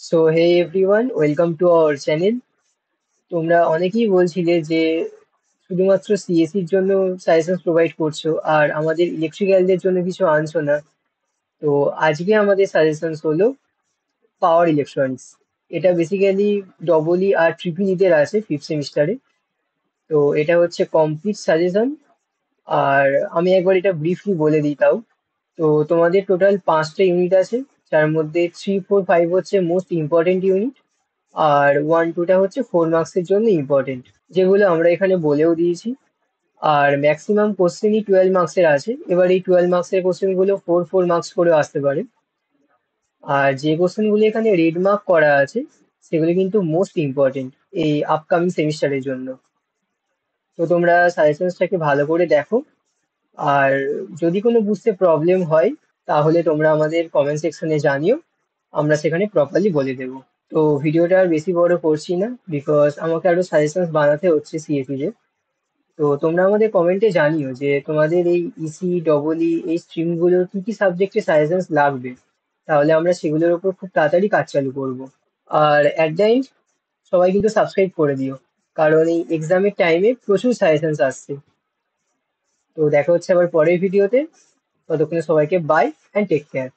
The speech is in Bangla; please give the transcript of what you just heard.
So hey everyone, welcome to our channel. তোমরা অনেকেই বলছিলে যে শুধুমাত্র সিএসসির জন্য সাজেশন প্রোভাইড করছো আর আমাদের ইলেকট্রিক্যালদের জন্য কিছু আনছো না। তো আজকে আমাদের সাজেশন হলো পাওয়ার ইলেকট্রনিক্স। এটা বেসিক্যালি ডবল ই আর ট্রিপল ইদের আছে ফিফথ সেমিস্টারে। তো এটা হচ্ছে কমপ্লিট সাজেশন। আর আমি একবার এটা ব্রিফলি বলে দিই তাও। তো তোমাদের টোটাল 5টা ইউনিট আছে, যার মধ্যে 3, 4, 5 হচ্ছে মোস্ট ইম্পর্টেন্ট ইউনিট, আর 1, 2টা হচ্ছে 4 মার্কসের জন্য ইম্পর্টেন্ট, যেগুলো আমরা এখানে বলেও দিয়েছি। আর ম্যাক্সিমাম কোশ্চেনই 12 মার্কসের আছে। এবার এই 12 মার্কসের কোশ্চেনগুলো 4, 4 মার্কস করে আসতে পারে। আর যে কোশ্চেনগুলো এখানে রেড মার্ক করা আছে সেগুলো কিন্তু মোস্ট ইম্পর্টেন্ট এই আপকামিং সেমিস্টারের জন্য। তো তোমরা সাজেশনসটাকে ভালো করে দেখো। আর যদি কোনো বুঝতে প্রবলেম হয় তাহলে তোমরা আমাদের কমেন্ট সেকশনে জানিও, আমরা সেখানে প্রপারলি বলে দেবো। তো ভিডিওটা আর বেশি বড় করছি না, বিকজ আমাকে আরো সাজেশনস বানাতে হচ্ছে সিএসি তে। তো তোমরা আমাদের কমেন্টে জানিও যে তোমাদের এই ইসি ডবল ই এই স্ট্রিমগুলোর কি কি সাবজেক্টে সাজেশনস লাগবে, তাহলে আমরা সেগুলোর উপর খুব তাড়াতাড়ি কাজ চালু করব। আর অ্যাট দ্য এন্ড সবাই কিন্তু সাবস্ক্রাইব করে দিও, কারণ এই এক্সামের টাইমে প্রচুর সাজেশনস আসছে। তো দেখা হচ্ছে আবার পরের ভিডিওতে। ততক্ষণে সবাইকে বাই অ্যান্ড টেক কেয়ার।